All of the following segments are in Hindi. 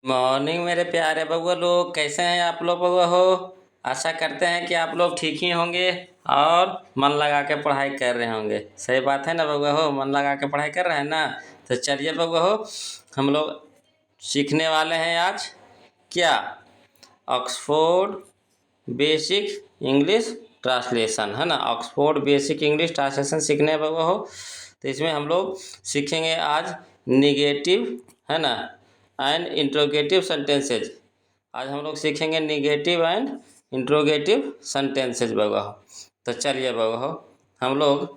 मॉर्निंग मेरे प्यारे बउआ लोग, कैसे हैं आप लोग बउआ हो। आशा करते हैं कि आप लोग ठीक ही होंगे और मन लगा के पढ़ाई कर रहे होंगे। सही बात है ना बउआ हो, मन लगा के पढ़ाई कर रहे हैं ना। तो चलिए बउआ हो, हम लोग सीखने वाले हैं आज क्या, ऑक्सफोर्ड बेसिक इंग्लिश ट्रांसलेशन, है ना। ऑक्सफोर्ड बेसिक इंग्लिश ट्रांसलेशन सीखने हैं बउआ हो। तो इसमें हम लोग सीखेंगे आज निगेटिव, है ना, एंड इंट्रोगेटिव सेंटेंसेज। आज हम लोग सीखेंगे निगेटिव एंड इंट्रोगेटिव सेंटेंसेज बउआ हो। तो चलिए बउआ हो, हम लोग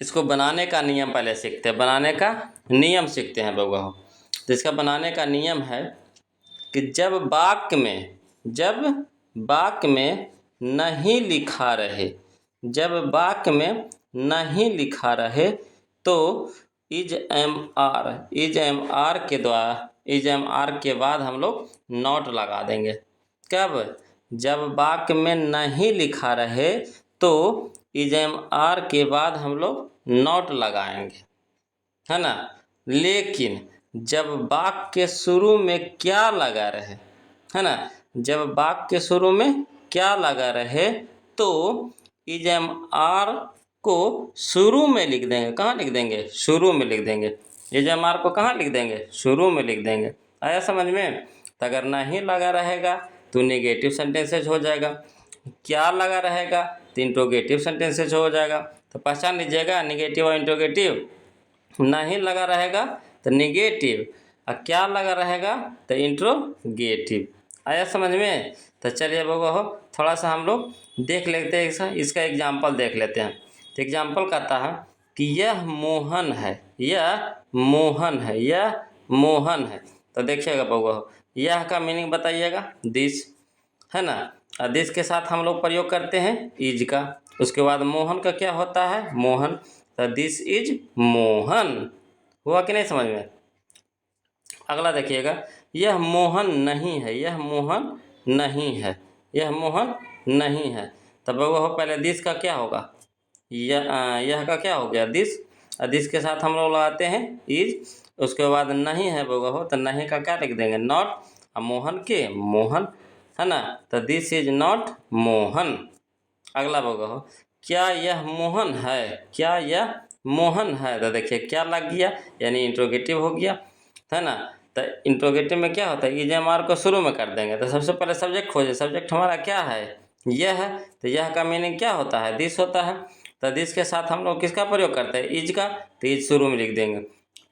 इसको बनाने का नियम पहले सीखते हैं। बनाने का नियम सीखते हैं बउआ हो। तो इसका बनाने का नियम है कि जब वाक्य में नहीं लिखा रहे, जब वाक्य में नहीं लिखा रहे तो इज एम आर के द्वारा, इज एम आर के बाद हम लोग नॉट लगा देंगे। कब? जब वाक्य में नहीं लिखा रहे तो इज एम आर के बाद हम लोग नॉट लगाएंगे, है ना। लेकिन जब वाक्य के शुरू में क्या लगा रहे, है ना, जब वाक्य के शुरू में क्या लगा रहे तो इज एम आर को शुरू में लिख देंगे। कहाँ लिख देंगे? शुरू में लिख देंगे। इज एम आर को कहाँ लिख देंगे? शुरू में लिख देंगे। आया समझ में? तो अगर नहीं लगा रहेगा तो नेगेटिव सेंटेंसेज हो जाएगा, क्या लगा रहेगा तो इंट्रोगेटिव सेंटेंसेज हो जाएगा। तो पहचान लीजिएगा निगेटिव और इंट्रोगेटिव। नहीं लगा रहेगा तो निगेटिव, और क्या लगा रहेगा तो इंट्रोगेटिव। आया समझ में? तो चलिए बउआ हो, थोड़ा सा हम लोग देख लेते हैं, इसका एग्जाम्पल देख लेते हैं। तो एग्जाम्पल कहता है कि यह मोहन है, यह मोहन है, यह मोहन है। तो देखिएगा बउआ हो, यह का मीनिंग बताइएगा, दिस, है ना। और दिस के साथ हम लोग प्रयोग करते हैं इज का। उसके बाद मोहन का क्या होता है? मोहन। तो दिस इज मोहन। हुआ कि नहीं समझ में? अगला देखिएगा, यह मोहन नहीं है, यह मोहन नहीं है, यह मोहन नहीं है। तब बउआ हो पहले दिस का क्या होगा? यह का क्या हो गया? दिस। और दिस के साथ हम लोग लगाते हैं इज। उसके बाद नहीं है बउआ हो, तो नहीं का क्या लिख देंगे? नॉट। और मोहन के मोहन, है ना। तो दिस इज नॉट मोहन। अगला बउआ हो, क्या यह मोहन है, क्या यह मोहन है। तो देखिए क्या लग गया, यानी इंट्रोगेटिव हो गया, है ना। तो इंट्रोगेटिव में क्या होता है? इज एम आर को शुरू में कर देंगे। तो सबसे पहले सब्जेक्ट खोजे, सब्जेक्ट हमारा क्या है? यह है। तो यह का मीनिंग क्या होता है? दिस होता है। तो दिस के साथ हम लोग किसका प्रयोग करते हैं? इज का। तो इज शुरू में लिख देंगे।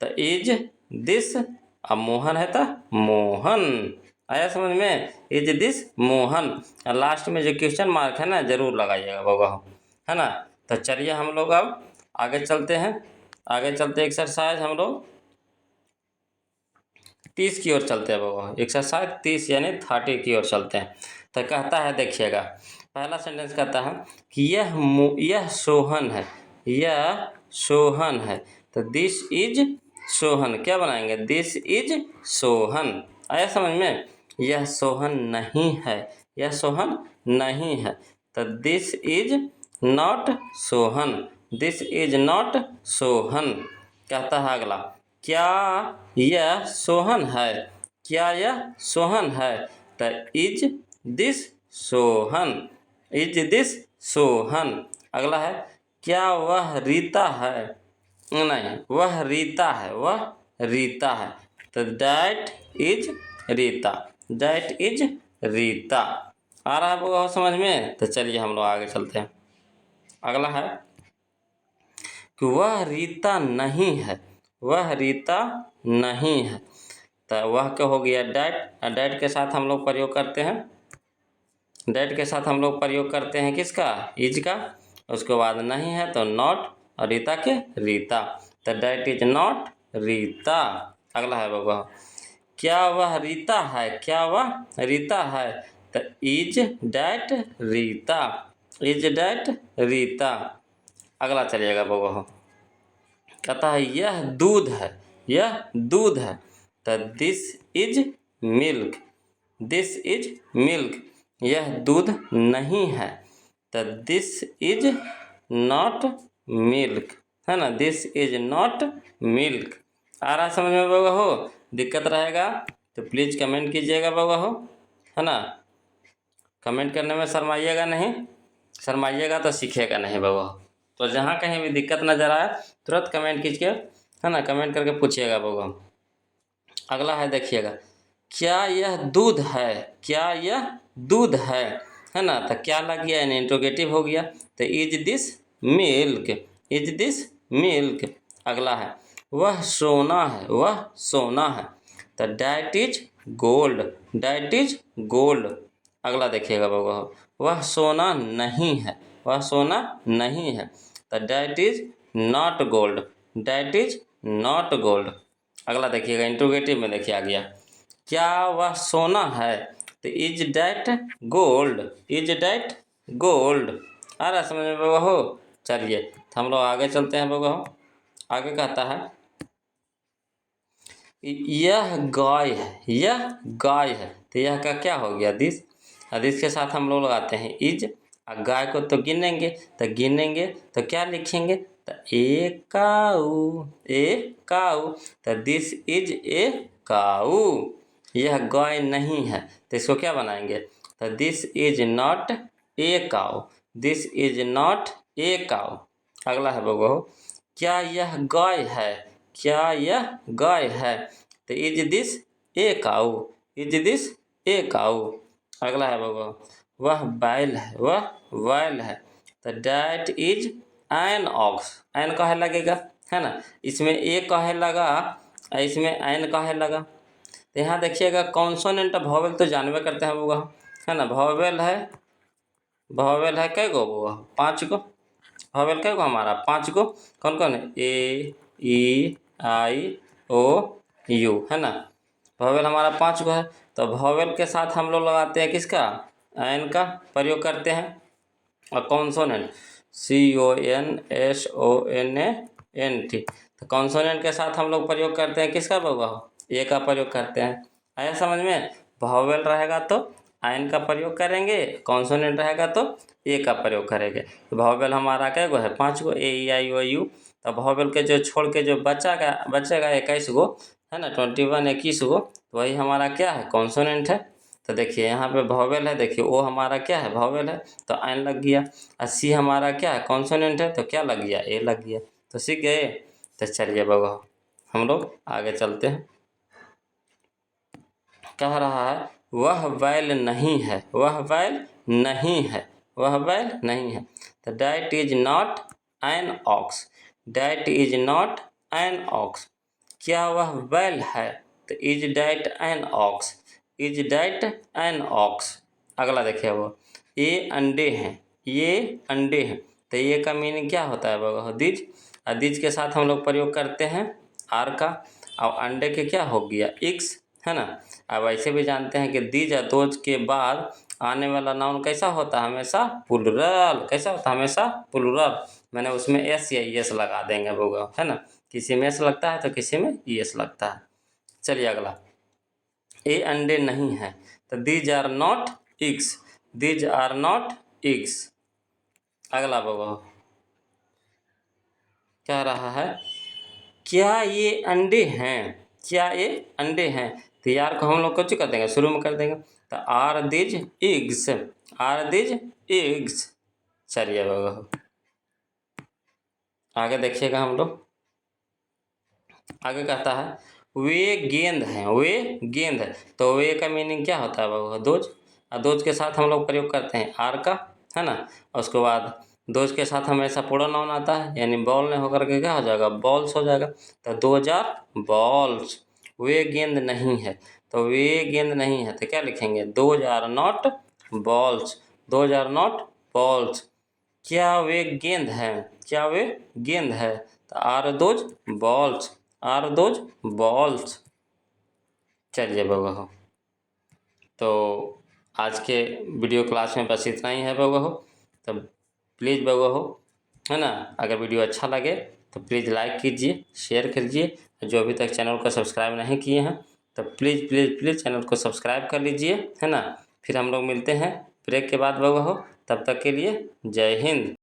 तो इज दिस, अब मोहन है तो मोहन। आया समझ में? Is this Mohan. और लास्ट में जो क्वेश्चन मार्क है ना, जरूर लगाइएगा बउआ हो, है ना। तो चलिए हम लोग अब आगे चलते हैं। आगे चलते एक्सरसाइज हम लोग 30 की ओर चलते हैं बउआ। एक्सरसाइज 30 यानी 30 की ओर चलते हैं। तो कहता है, देखिएगा पहला सेंटेंस कहता है कि यह सोहन है, यह सोहन है। तो दिस इज सोहन। क्या बनाएंगे? This is Sohan. आया समझ में? यह सोहन नहीं है, यह सोहन नहीं है। तो this is not Sohan, this is not Sohan. कहता है अगला, क्या यह सोहन है, क्या यह सोहन है। तो is this Sohan, is this Sohan. अगला है, क्या वह रीता है, नहीं वह रीता है, वह रीता है। तो that is Rita, that is Rita. आ रहा है वो समझ में? तो चलिए हम लोग आगे चलते हैं। अगला है कि वह रीता नहीं है, वह रीता नहीं है। तो वह क्या हो गया? डैट। डैट के साथ हम लोग प्रयोग करते हैं, डैट के साथ हम लोग प्रयोग करते हैं किसका? इज का। उसके बाद नहीं है तो नॉट, और रीता के रीता। तो डैट इज नॉट रीता। अगला है बाबा, क्या वह रीता है, क्या वह रीता है। तो is that Rita, is that Rita. अगला चलिएगा बाबा, कहता है यह दूध है, यह दूध है। तो this is milk, this is milk. यह दूध नहीं है। तो दिस इज नॉट मिल्क, है ना। This is not milk. आ रहा समझ में बाबा हो? दिक्कत रहेगा तो प्लीज़ कमेंट कीजिएगा बउआ हो, है ना। कमेंट करने में शर्माइएगा नहीं, शर्माइएगा तो सीखिएगा नहीं बउआ हो। तो जहाँ कहीं भी दिक्कत नज़र आए तुरंत कमेंट कीजिए, है ना, कमेंट करके पूछिएगा बउआ। अगला है देखिएगा, क्या यह दूध है, क्या यह दूध है ना। तो क्या लग गया, यानी इंट्रोगेटिव हो गया। तो is this milk, is this milk. अगला है, वह सोना है, वह सोना है। तो that is gold, that is gold. अगला देखिएगा बउआ, वह सोना नहीं है, वह सोना नहीं है। तो that is not gold, that is not gold. अगला देखिएगा इंट्रोगेटिव में, देखिए आ गया, क्या वह सोना है। तो is that gold, is that gold. आ रहा समझ में बउआ हो। चलिए तो हम लोग आगे चलते हैं बउआ हो। आगे कहता है, यह गाय है, यह गाय है। तो यह का क्या हो गया, दिस। दिस के साथ हम लोग लगाते हैं इज। गाय को तो गिनेंगे, तो गिनेंगे तो क्या लिखेंगे, तो ए काऊ, ए काऊ। तो दिस इज ए काऊ। यह गाय नहीं है, तो इसको क्या बनाएंगे, तो this is not a cow, this is not a cow. अगला है बउआ, क्या यह गाय है, क्या यह गाय है। तो is this a cow, is this a cow. अगला है बउआ, वह बैल है, वह बैल है। तो that is an ox. An कहे लगेगा, है ना। इसमें ए कहे लगा, इसमें एन कहे लगा। तो यहाँ देखिएगा कॉन्सोनेंट वॉवेल तो जानवे करते हैं बउआ, है ना। वॉवेल है, वॉवेल है कै गो बउआ, 5 गो। वॉवेल कै गो हमारा, 5 गो। कौन कौन है, ए ई आई ओ यू, है ना। वॉवेल हमारा 5 गो है। तो वॉवेल के साथ हम लोग लगाते हैं किसका, एन का प्रयोग करते हैं। और कॉन्सोनेंट CONSONANT। तो कॉन्सोनेंट के साथ हम लोग प्रयोग करते हैं किसका बउआ, ए का प्रयोग करते हैं। आया समझ में। वॉवेल रहेगा तो एन का प्रयोग करेंगे, कॉन्सोनेंट रहेगा तो ए का प्रयोग करेंगे। तो वॉवेल हमारा कै गो है, 5 गो, ए ई आई ओ यू। तो वॉवेल के जो छोड़ के जो बचेगा 21 गो, है ना, 21 21 गो, तो वही हमारा क्या है, कॉन्सोनेंट है। तो देखिए यहाँ पे वॉवेल है, देखिए ओ हमारा क्या है, वॉवेल है, तो एन लग गया। और सी हमारा क्या है, कॉन्सोनेंट है, तो क्या लग गया, ए लग गया। तो सीख गए। तो चलिए बउआ हम लोग आगे चलते हैं। कह रहा है, वह बैल नहीं है, वह बैल नहीं है, वह बैल नहीं है। तो that is not an ox, that is not an ox. क्या वह बैल है, तो is that an ox, is that an ox. अगला देखिए वो, ये अंडे हैं, ये अंडे हैं। तो ये का मीनिंग क्या होता है बउआ, दीज। और दीज के साथ हम लोग प्रयोग करते हैं आर का। और अंडे के क्या हो गया, इक्स, है ना। अब ऐसे भी जानते हैं कि दीज या दोज के बाद आने वाला नाउन कैसा होता है, हमेशा प्लुरल। कैसा होता है, हमेशा प्लुरल। मैंने उसमें एस या एस लगा देंगे बउआ, है ना। किसी में एस लगता है तो किसी में एस लगता है। चलिए अगला, ए अंडे नहीं है। तो these are not eggs, these are not eggs. अगला बउआ कह रहा है, क्या ये अंडे हैं, क्या ये अंडे हैं। तो यार को हम लोग कुछ कर देंगे, शुरू में कर देंगे। तो are these eggs, are these eggs. चलिए बउआ आगे देखिएगा हम लोग। आगे कहता है, वे गेंद हैं, वे गेंद है। तो वे का मीनिंग क्या होता है बउआ, दोज। और दोज के साथ हम लोग प्रयोग करते हैं आर का, है ना। और उसके बाद दोज के साथ हमेशा पूरा नाउन आता है, यानी बॉल ने होकर के क्या हो जाएगा, बॉल्स हो जाएगा। तो दोज आर बॉल्स। वे गेंद नहीं है, तो वे गेंद नहीं है, तो क्या लिखेंगे, those are not balls, those are not balls. क्या वे गेंद हैं, क्या वे गेंद है। तो are those balls, are those balls. चलिए बउआ हो, तो आज के वीडियो क्लास में बस इतना ही है बउआ हो। तो प्लीज़ बउआ हो, है ना, अगर वीडियो अच्छा लगे तो प्लीज़ लाइक कीजिए, शेयर कीजिए। जो अभी तक चैनल को सब्सक्राइब नहीं किए हैं तो प्लीज़ प्लीज़ प्लीज़ चैनल को सब्सक्राइब कर लीजिए, है ना। फिर हम लोग मिलते हैं ब्रेक के बाद बउआ हो। तब तक के लिए जय हिंद।